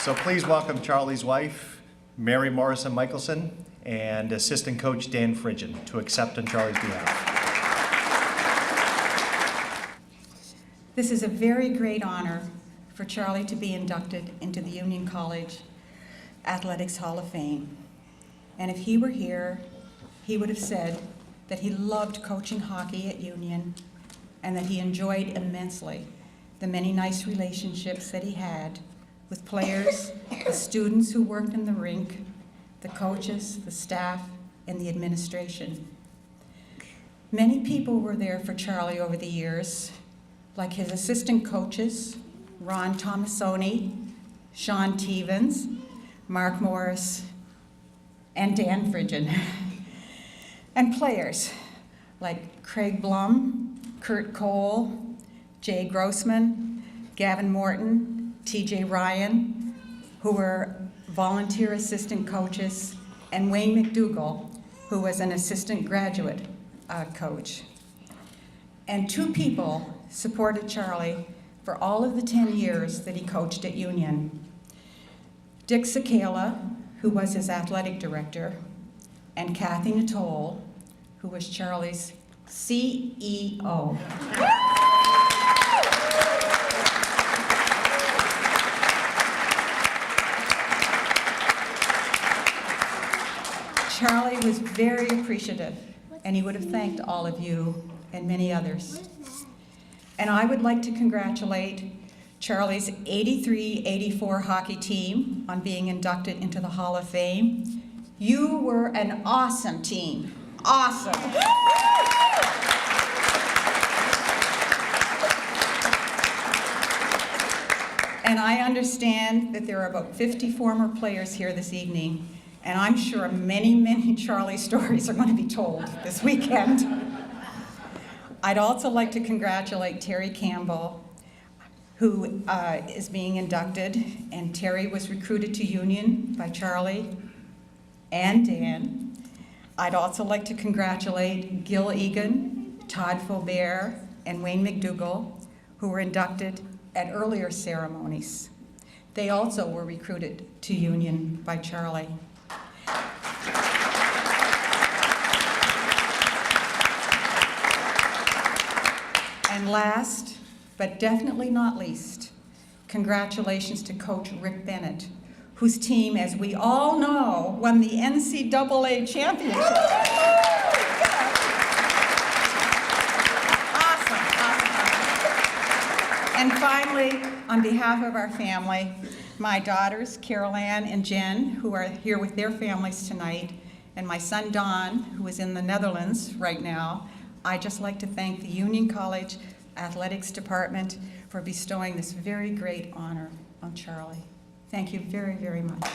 So please welcome Charlie's wife, Mary Morrison Michelson, and assistant coach Dan Fridgen to accept on Charlie's behalf. This is a very great honor for Charlie to be inducted into the Union College Athletics Hall of Fame. And if he were here, he would have said that he loved coaching hockey at Union and that he enjoyed immensely the many nice relationships that he had with players, the students who worked in the rink, the coaches, the staff, and the administration. Many people were there for Charlie over the years, like his assistant coaches, Ron Tomasoni, Sean Tevens, Mark Morris, and Dan Fridgen. And players like Craig Blum, Kurt Cole, Jay Grossman, Gavin Morton, TJ Ryan, who were volunteer assistant coaches, and Wayne McDougall, who was an assistant graduate coach. And two people supported Charlie for all of the 10 years that he coached at Union. Dick Sakala, who was his athletic director, and Kathy Natole, who was Charlie's CEO. Charlie was very appreciative, and he would have thanked all of you and many others. And I would like to congratulate Charlie's 83-84 hockey team on being inducted into the Hall of Fame. You were an awesome team. Awesome. And I understand that there are about 50 former players here this evening, and I'm sure many, many Charlie stories are going to be told this weekend. I'd also like to congratulate Terry Campbell, who is being inducted, and Terry was recruited to Union by Charlie and Dan. I'd also like to congratulate Gil Egan, Todd Faubert, and Wayne McDougall, who were inducted at earlier ceremonies. They also were recruited to Union by Charlie. And last, but definitely not least, congratulations to Coach Rick Bennett, whose team, as we all know, won the NCAA championship. Awesome. And finally, on behalf of our family, my daughters, Carol Ann and Jen, who are here with their families tonight, and my son, Don, who is in the Netherlands right now, I'd just like to thank the Union College Athletics Department for bestowing this very great honor on Charlie. Thank you very, very much.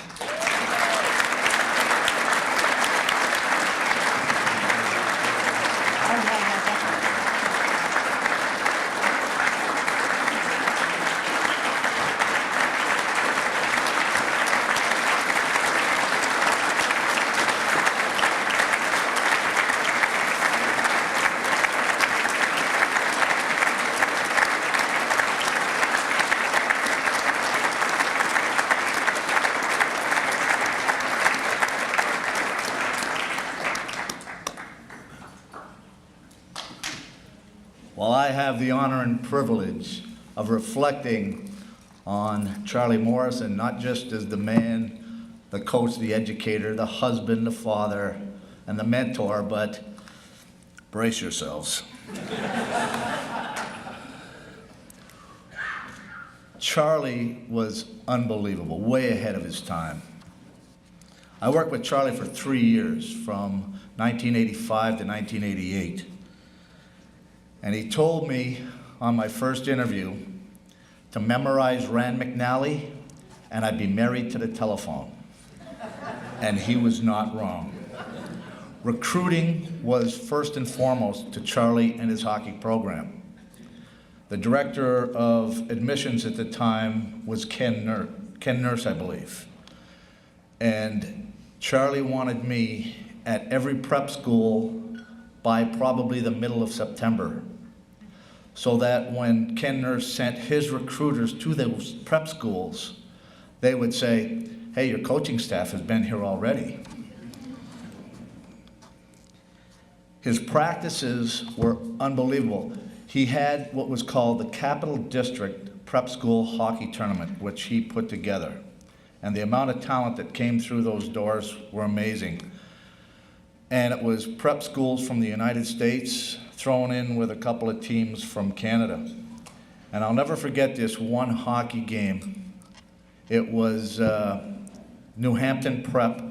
Well, I have the honor and privilege of reflecting on Charlie Morrison, not just as the man, the coach, the educator, the husband, the father, and the mentor, but brace yourselves. Charlie was unbelievable, way ahead of his time. I worked with Charlie for 3 years, from 1985 to 1988. And he told me on my first interview to memorize Rand McNally and I'd be married to the telephone. And he was not wrong. Recruiting was first and foremost to Charlie and his hockey program. The director of admissions at the time was Ken Nurse, I believe. And Charlie wanted me at every prep school by probably the middle of September, so that when Ken Nurse sent his recruiters to those prep schools, they would say, hey, your coaching staff has been here already. His practices were unbelievable. He had what was called the Capital District Prep School Hockey Tournament, which he put together. And the amount of talent that came through those doors were amazing. And it was prep schools from the United States thrown in with a couple of teams from Canada. And I'll never forget this one hockey game. It was New Hampton Prep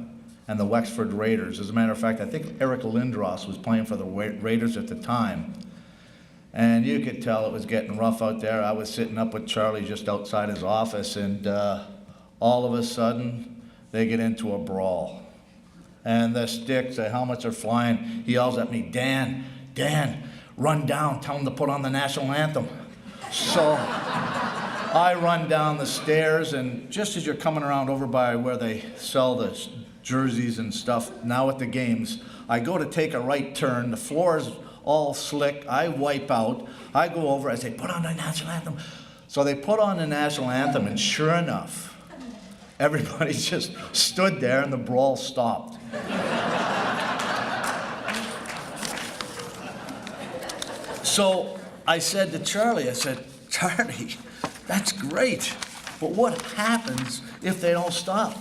and the Wexford Raiders. As a matter of fact, I think Eric Lindros was playing for the Raiders at the time. And you could tell it was getting rough out there. I was sitting up with Charlie just outside his office, and all of a sudden, they get into a brawl. And the sticks, the helmets are flying. He yells at me, Dan, run down, tell them to put on the national anthem. So I run down the stairs, and just as you're coming around over by where they sell the jerseys and stuff now at the games, I go to take a right turn. The floor is all slick. I wipe out. I go over. I say, put on the national anthem. So they put on the national anthem, and sure enough, everybody just stood there, and the brawl stopped. So I said to Charlie, Charlie, that's great, but what happens if they don't stop?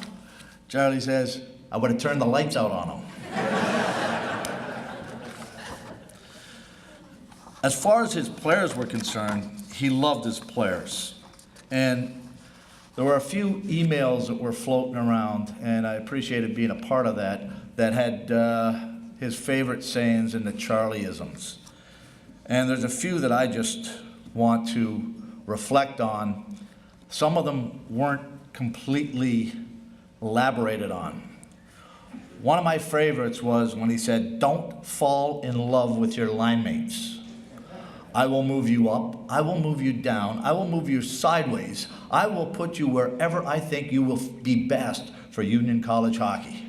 Charlie says, I would have turned the lights out on them. As far as his players were concerned, he loved his players. And there were a few emails that were floating around, and I appreciated being a part of that had his favorite sayings and the Charlie-isms. And there's a few that I just want to reflect on. Some of them weren't completely elaborated on. One of my favorites was when he said, don't fall in love with your line mates. I will move you up, I will move you down, I will move you sideways. I will put you wherever I think you will be best for Union College hockey.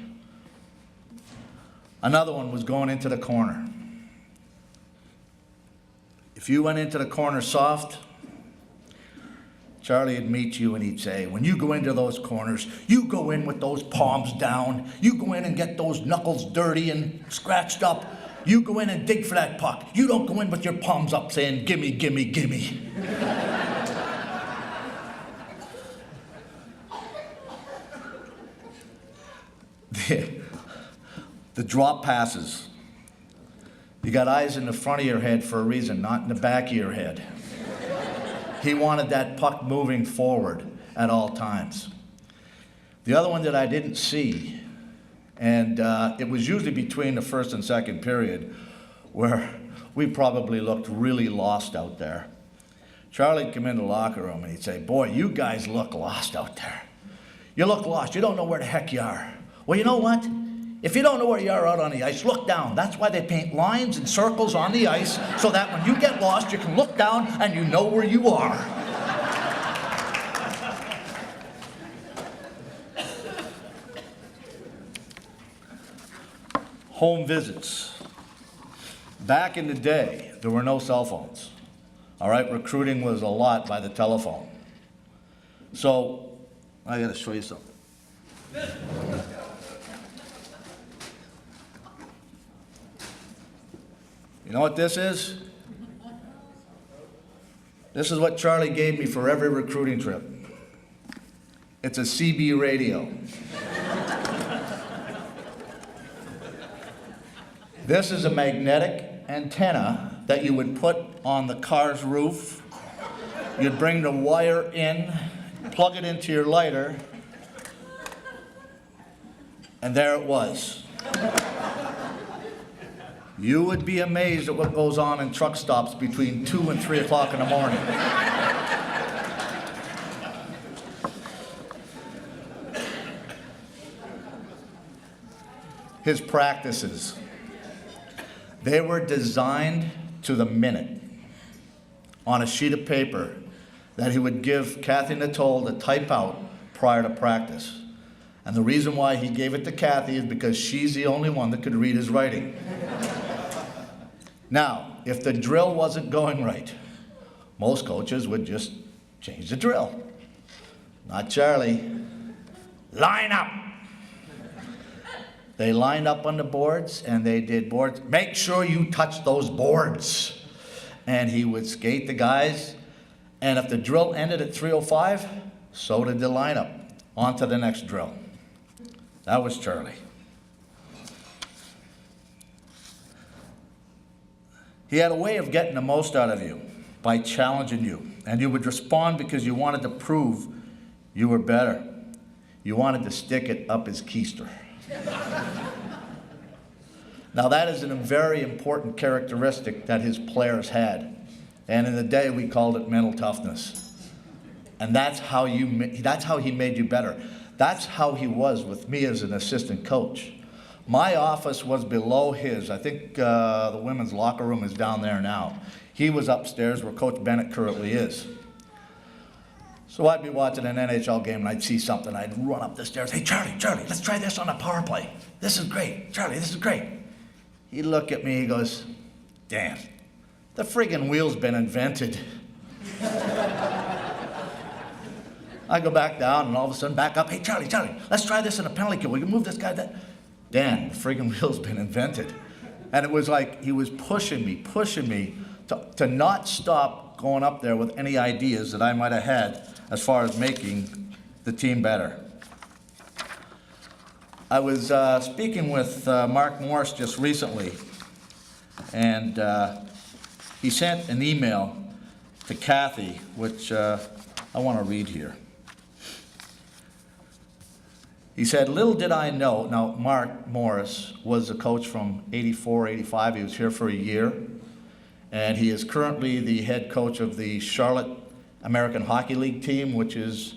Another one was going into the corner. If you went into the corner soft, Charlie would meet you and he'd say, when you go into those corners, you go in with those palms down, you go in and get those knuckles dirty and scratched up. You go in and dig for that puck. You don't go in with your palms up saying, gimme, gimme, gimme. The drop passes. You got eyes in the front of your head for a reason, not in the back of your head. He wanted that puck moving forward at all times. The other one that I didn't see, and it was usually between the first and second period, where we probably looked really lost out there. Charlie'd come in the locker room and he'd say, boy, you guys look lost out there. You look lost. You don't know where the heck you are. Well, you know what? If you don't know where you are out on the ice, look down. That's why they paint lines and circles on the ice, so that when you get lost, you can look down and you know where you are. Home visits. Back in the day, there were no cell phones. All right, recruiting was a lot by the telephone. So, I gotta show you something. You know what this is? This is what Charlie gave me for every recruiting trip. It's a CB radio. This is a magnetic antenna that you would put on the car's roof. You'd bring the wire in, plug it into your lighter, and there it was. You would be amazed at what goes on in truck stops between 2 and 3 o'clock in the morning. His practices. They were designed to the minute on a sheet of paper that he would give Kathy Natole to type out prior to practice. And the reason why he gave it to Kathy is because she's the only one that could read his writing. Now, if the drill wasn't going right, most coaches would just change the drill. Not Charlie. line up. They lined up on the boards, and they did boards. Make sure you touch those boards. And he would skate the guys, and if the drill ended at 3:05, so did the lineup. On to the next drill. That was Charlie. He had a way of getting the most out of you by challenging you, and you would respond because you wanted to prove you were better. You wanted to stick it up his keister. Now that is a very important characteristic that his players had, and in the day we called it mental toughness. And that's how he made you better. That's how he was with me as an assistant coach. My office was below his. I think the women's locker room is down there now. He was upstairs where Coach Bennett currently is. So I'd be watching an NHL game and I'd see something. I'd run up the stairs. Hey, Charlie, let's try this on a power play. This is great. Charlie, this is great. He'd look at me, he goes, damn, the friggin' wheel's been invented. I go back down and all of a sudden back up. Hey, Charlie, let's try this in a penalty kill. We can move this guy that. Dan, the friggin' wheel's been invented. And it was like he was pushing me to not stop going up there with any ideas that I might have had as far as making the team better. I was speaking with Mark Morris just recently, and he sent an email to Kathy, which I want to read here. He said, little did I know, now Mark Morris was a coach from 84, 85, he was here for a year, and he is currently the head coach of the Charlotte American Hockey League team, which is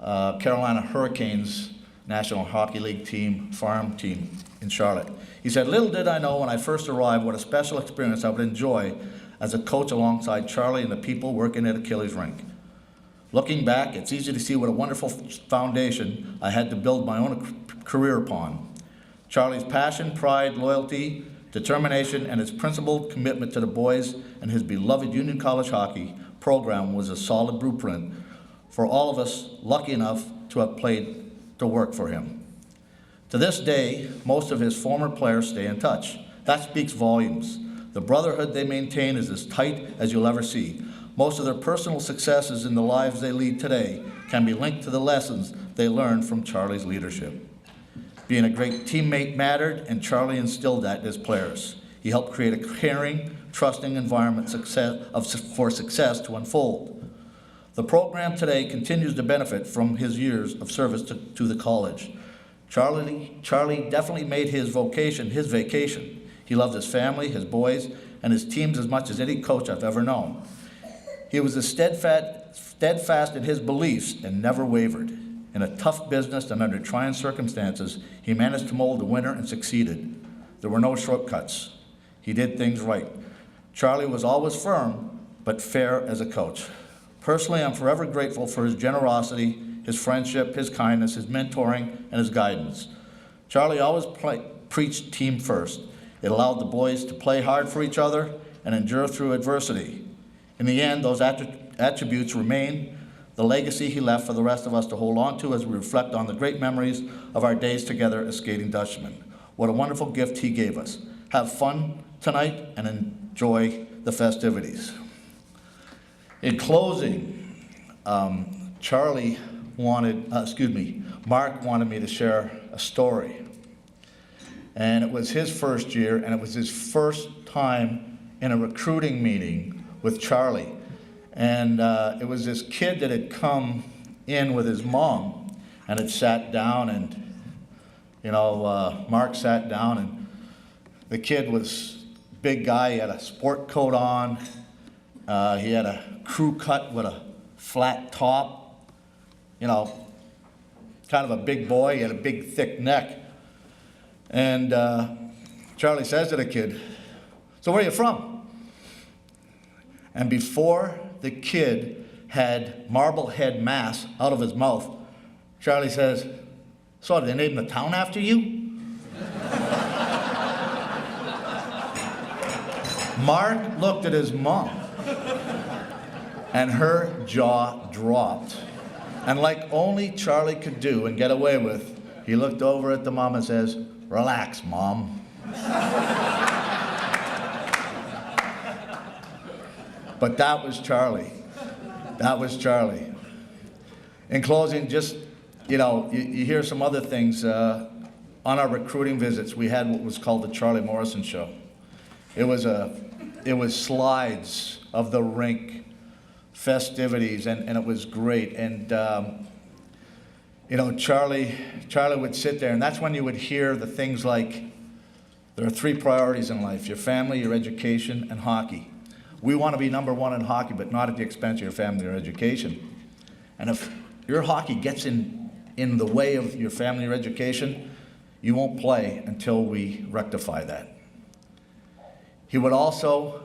Carolina Hurricanes National Hockey League team, farm team in Charlotte. He said, little did I know when I first arrived what a special experience I would enjoy as a coach alongside Charlie and the people working at Achilles Rink. Looking back, it's easy to see what a wonderful foundation I had to build my own career upon. Charlie's passion, pride, loyalty, determination, and his principled commitment to the boys and his beloved Union College hockey program was a solid blueprint for all of us lucky enough to have played to work for him. To this day, most of his former players stay in touch. That speaks volumes. The brotherhood they maintain is as tight as you'll ever see. Most of their personal successes in the lives they lead today can be linked to the lessons they learned from Charlie's leadership. Being a great teammate mattered, and Charlie instilled that in his players. He helped create a caring, trusting environment for success to unfold. The program today continues to benefit from his years of service to the college. Charlie definitely made his vocation his vacation. He loved his family, his boys, and his teams as much as any coach I've ever known. He was as steadfast in his beliefs and never wavered. In a tough business and under trying circumstances, he managed to mold a winner and succeeded. There were no shortcuts. He did things right. Charlie was always firm, but fair as a coach. Personally, I'm forever grateful for his generosity, his friendship, his kindness, his mentoring, and his guidance. Charlie always preached team first. It allowed the boys to play hard for each other and endure through adversity. In the end, those attributes remain the legacy he left for the rest of us to hold on to as we reflect on the great memories of our days together as skating Dutchmen. What a wonderful gift he gave us. Have fun tonight and enjoy the festivities. In closing, Mark wanted me to share a story. And it was his first year, and it was his first time in a recruiting meeting with Charlie. And it was this kid that had come in with his mom and had sat down, and Mark sat down, and the kid was a big guy. He had a sport coat on. He had a crew cut with a flat top, kind of a big boy. He had a big, thick neck. And Charlie says to the kid, "So where are you from?" And before the kid had Marblehead, Mass out of his mouth, Charlie says, "So did they name the town after you?" Mark looked at his mom, and her jaw dropped. And like only Charlie could do and get away with, he looked over at the mom and says, "Relax, Mom." But that was Charlie. That was Charlie. In closing, just, you hear some other things. On our recruiting visits, we had what was called the Charlie Morrison Show. It was slides of the rink, festivities, and it was great. And, Charlie would sit there, and that's when you would hear the things like, there are 3 priorities in life: your family, your education, and hockey. We want to be number 1 in hockey, but not at the expense of your family or education. And if your hockey gets in the way of your family or education, you won't play until we rectify that. He would also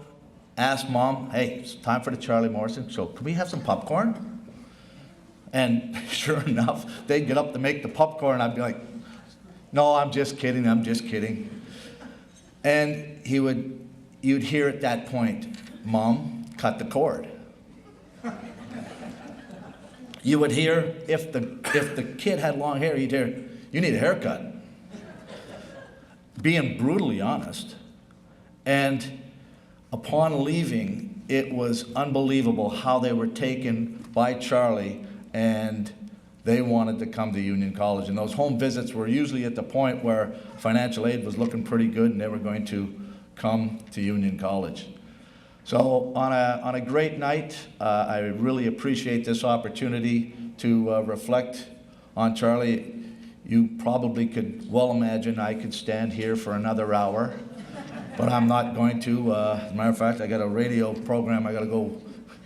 ask Mom, "Hey, it's time for the Charlie Morrison show. Can we have some popcorn?" And sure enough, they'd get up to make the popcorn. I'd be like, "No, I'm just kidding, I'm just kidding." And you'd hear at that point, "Mom, cut the cord." You would hear, if the kid had long hair, you'd hear, "You need a haircut." Being brutally honest. And upon leaving, it was unbelievable how they were taken by Charlie, and they wanted to come to Union College. And those home visits were usually at the point where financial aid was looking pretty good, and they were going to come to Union College. So on a great night, I really appreciate this opportunity to reflect on Charlie. You probably could well imagine I could stand here for another hour, but I'm not going to. As a matter of fact, I got a radio program. I got to go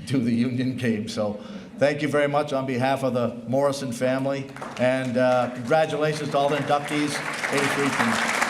do the Union game. So thank you very much on behalf of the Morrison family, and congratulations to all the inductees, 83 teams.